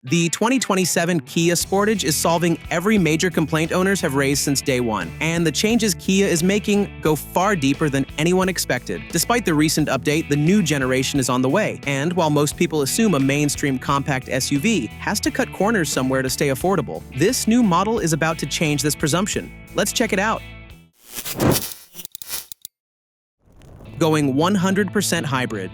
The 2027 Kia Sportage is solving every major complaint owners have raised since day one, and the changes Kia is making go far deeper than anyone expected. Despite the recent update, the new generation is on the way, and while most people assume a mainstream compact SUV has to cut corners somewhere to stay affordable, this new model is about to change this presumption. Let's check it out. Going 100% hybrid.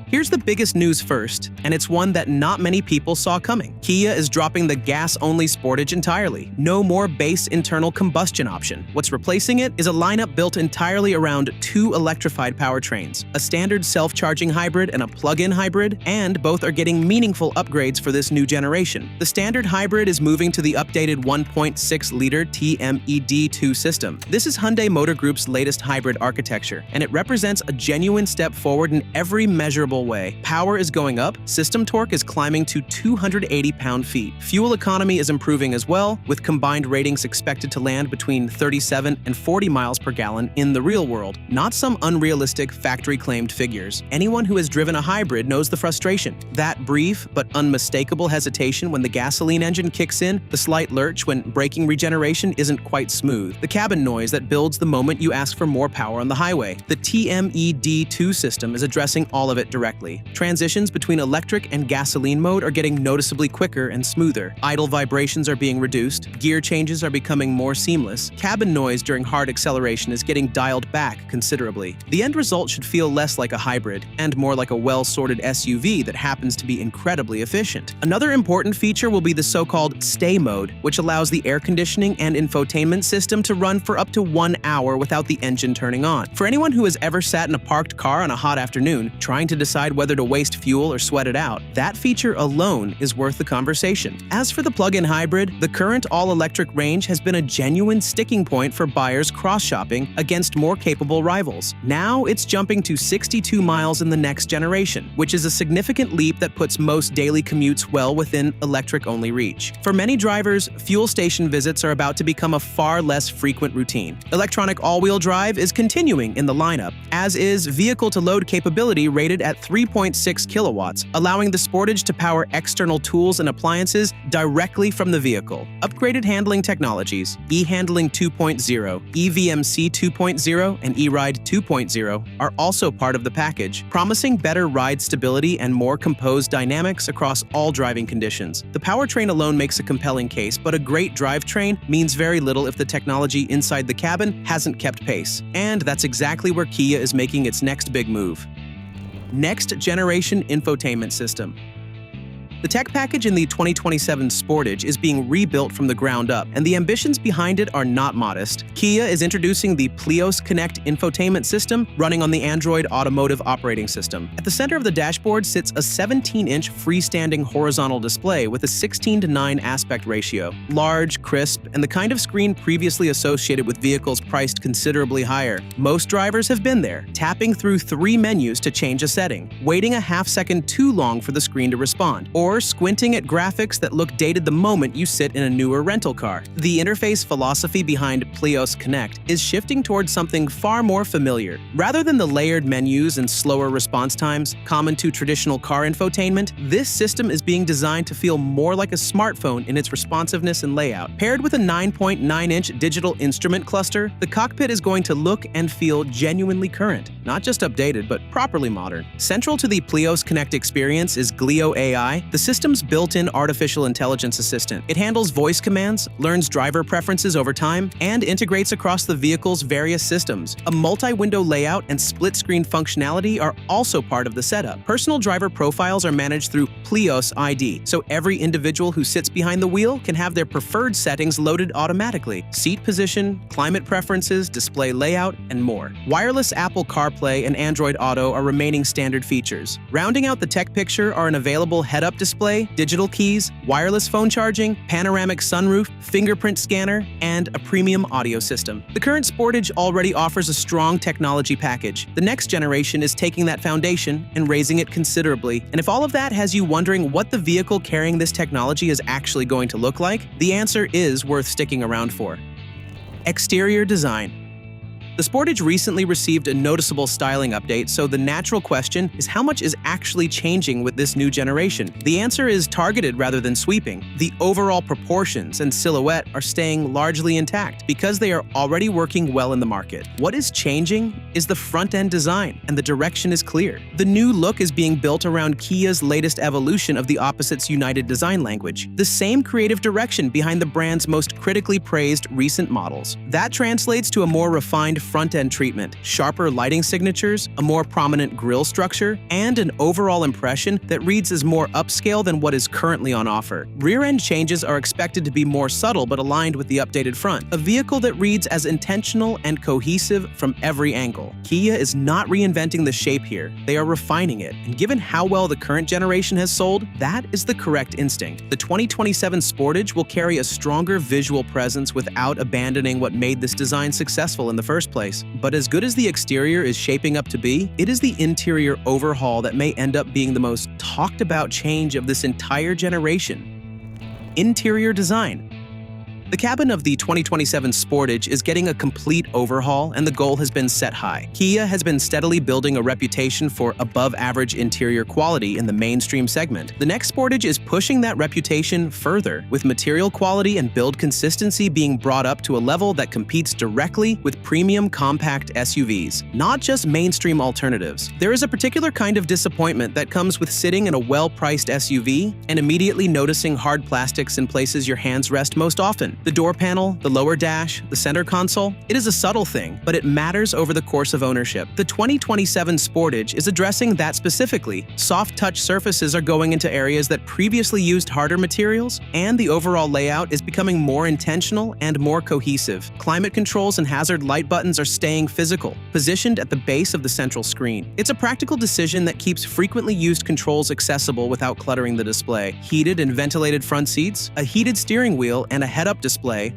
Here's the biggest news first, and it's one that not many people saw coming. Kia is dropping the gas-only Sportage entirely. No more base internal combustion option. What's replacing it is a lineup built entirely around two electrified powertrains, a standard self-charging hybrid and a plug-in hybrid, and both are getting meaningful upgrades for this new generation. The standard hybrid is moving to the updated 1.6-liter TMED2 system. This is Hyundai Motor Group's latest hybrid architecture, and it represents a genuine step forward in every measurable way. Power is going up, system torque is climbing to 280 pound-feet. Fuel economy is improving as well, with combined ratings expected to land between 37 and 40 miles per gallon in the real world, not some unrealistic factory-claimed figures. Anyone who has driven a hybrid knows the frustration. That brief but unmistakable hesitation when the gasoline engine kicks in, the slight lurch when braking regeneration isn't quite smooth, the cabin noise that builds the moment you ask for more power on the highway. The TMED2 system is addressing all of it directly. Transitions between electric and gasoline mode are getting noticeably quicker and smoother. Idle vibrations are being reduced, gear changes are becoming more seamless, cabin noise during hard acceleration is getting dialed back considerably. The end result should feel less like a hybrid and more like a well-sorted SUV that happens to be incredibly efficient. Another important feature will be the so-called stay mode, which allows the air conditioning and infotainment system to run for up to 1 hour without the engine turning on. For anyone who has ever sat in a parked car on a hot afternoon, trying to decide whether to waste fuel or sweat it out, that feature alone is worth the conversation. As for the plug-in hybrid, the current all-electric range has been a genuine sticking point for buyers cross-shopping against more capable rivals. Now it's jumping to 62 miles in the next generation, which is a significant leap that puts most daily commutes well within electric-only reach. For many drivers, fuel station visits are about to become a far less frequent routine. Electronic all-wheel drive is continuing in the lineup, as is vehicle-to-load capability rated at 3.6 kilowatts, allowing the Sportage to power external tools and appliances directly from the vehicle. Upgraded handling technologies, e-handling 2.0, EVMC 2.0, and eRide 2.0 are also part of the package, promising better ride stability and more composed dynamics across all driving conditions. The powertrain alone makes a compelling case, but a great drivetrain means very little if the technology inside the cabin hasn't kept pace. And that's exactly where Kia is making its next big move. Next-generation infotainment system. The tech package in the 2027 Sportage is being rebuilt from the ground up, and the ambitions behind it are not modest. Kia is introducing the Plios Connect infotainment system running on the Android Automotive operating system. At the center of the dashboard sits a 17-inch freestanding horizontal display with a 16:9 aspect ratio. Large, crisp, and the kind of screen previously associated with vehicles priced considerably higher. Most drivers have been there, tapping through 3 menus to change a setting, waiting a half-second too long for the screen to respond, or squinting at graphics that look dated the moment you sit in a newer rental car. The interface philosophy behind Plios Connect is shifting towards something far more familiar. Rather than the layered menus and slower response times common to traditional car infotainment, this system is being designed to feel more like a smartphone in its responsiveness and layout. Paired with a 9.9-inch digital instrument cluster, the cockpit is going to look and feel genuinely current, not just updated, but properly modern. Central to the Plios Connect experience is Glio AI, the system's built-in artificial intelligence assistant. It handles voice commands, learns driver preferences over time, and integrates across the vehicle's various systems. A multi-window layout and split-screen functionality are also part of the setup. Personal driver profiles are managed through Plios ID, so every individual who sits behind the wheel can have their preferred settings loaded automatically. Seat position, climate preferences, display layout, and more. Wireless Apple CarPlay and Android Auto are remaining standard features. Rounding out the tech picture are an available head-up display, digital keys, wireless phone charging, panoramic sunroof, fingerprint scanner, and a premium audio system. The current Sportage already offers a strong technology package. The next generation is taking that foundation and raising it considerably. And if all of that has you wondering what the vehicle carrying this technology is actually going to look like, the answer is worth sticking around for. Exterior design. The Sportage recently received a noticeable styling update, so the natural question is how much is actually changing with this new generation? The answer is targeted rather than sweeping. The overall proportions and silhouette are staying largely intact because they are already working well in the market. What is changing is the front-end design, and the direction is clear. The new look is being built around Kia's latest evolution of the opposites united design language, the same creative direction behind the brand's most critically praised recent models. That translates to a more refined front-end treatment, sharper lighting signatures, a more prominent grille structure, and an overall impression that reads as more upscale than what is currently on offer. Rear-end changes are expected to be more subtle but aligned with the updated front, a vehicle that reads as intentional and cohesive from every angle. Kia is not reinventing the shape here, they are refining it, and given how well the current generation has sold, that is the correct instinct. The 2027 Sportage will carry a stronger visual presence without abandoning what made this design successful in the first place. But as good as the exterior is shaping up to be, it is the interior overhaul that may end up being the most talked about change of this entire generation. Interior design. The cabin of the 2027 Sportage is getting a complete overhaul, and the goal has been set high. Kia has been steadily building a reputation for above-average interior quality in the mainstream segment. The next Sportage is pushing that reputation further, with material quality and build consistency being brought up to a level that competes directly with premium compact SUVs, not just mainstream alternatives. There is a particular kind of disappointment that comes with sitting in a well-priced SUV and immediately noticing hard plastics in places your hands rest most often. The door panel, the lower dash, the center console, it is a subtle thing, but it matters over the course of ownership. The 2027 Sportage is addressing that specifically. Soft touch surfaces are going into areas that previously used harder materials, and the overall layout is becoming more intentional and more cohesive. Climate controls and hazard light buttons are staying physical, positioned at the base of the central screen. It's a practical decision that keeps frequently used controls accessible without cluttering the display. Heated and ventilated front seats, a heated steering wheel, and a head-up display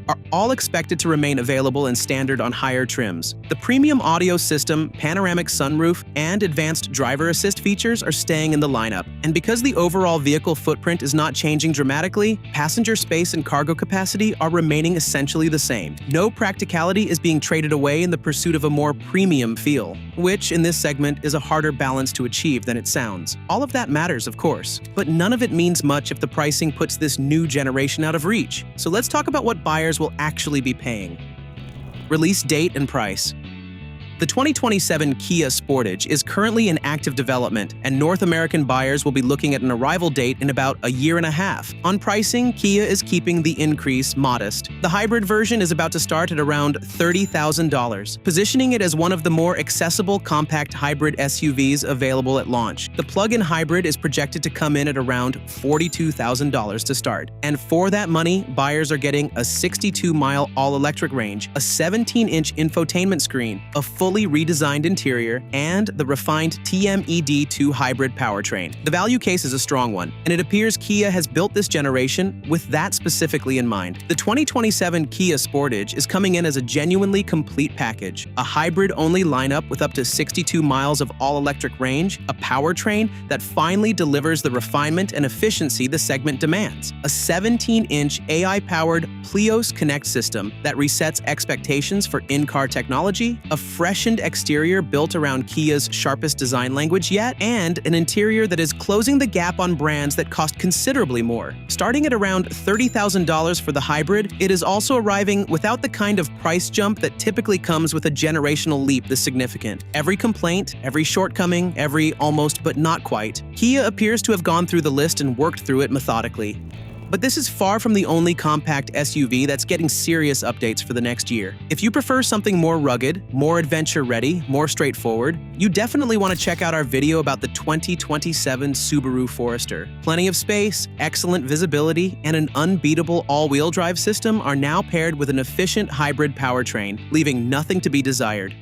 are all expected to remain available and standard on higher trims. The premium audio system, panoramic sunroof, and advanced driver assist features are staying in the lineup. And because the overall vehicle footprint is not changing dramatically, passenger space and cargo capacity are remaining essentially the same. No practicality is being traded away in the pursuit of a more premium feel, which in this segment is a harder balance to achieve than it sounds. All of that matters, of course, but none of it means much if the pricing puts this new generation out of reach. So let's talk about what buyers will actually be paying. Release date and price. The 2027 Kia Sportage is currently in active development, and North American buyers will be looking at an arrival date in about a year and a half. On pricing, Kia is keeping the increase modest. The hybrid version is about to start at around $30,000, positioning it as one of the more accessible compact hybrid SUVs available at launch. The plug-in hybrid is projected to come in at around $42,000 to start. And for that money, buyers are getting a 62-mile all-electric range, a 17-inch infotainment screen, a fully redesigned interior, and the refined TMED2 hybrid powertrain. The value case is a strong one, and it appears Kia has built this generation with that specifically in mind. The 2027 Kia Sportage is coming in as a genuinely complete package, a hybrid-only lineup with up to 62 miles of all-electric range, a powertrain that finally delivers the refinement and efficiency the segment demands, a 17-inch AI-powered Plios Connect system that resets expectations for in-car technology, a freshened exterior built around Kia's sharpest design language yet, and an interior that is closing the gap on brands that cost considerably more. Starting at around $30,000 for the hybrid, it is also arriving without the kind of price jump that typically comes with a generational leap this significant. Every complaint, every shortcoming, every almost but not quite, Kia appears to have gone through the list and worked through it methodically. But this is far from the only compact SUV that's getting serious updates for the next year. If you prefer something more rugged, more adventure-ready, more straightforward, you definitely want to check out our video about the 2027 Subaru Forester. Plenty of space, excellent visibility, and an unbeatable all-wheel drive system are now paired with an efficient hybrid powertrain, leaving nothing to be desired.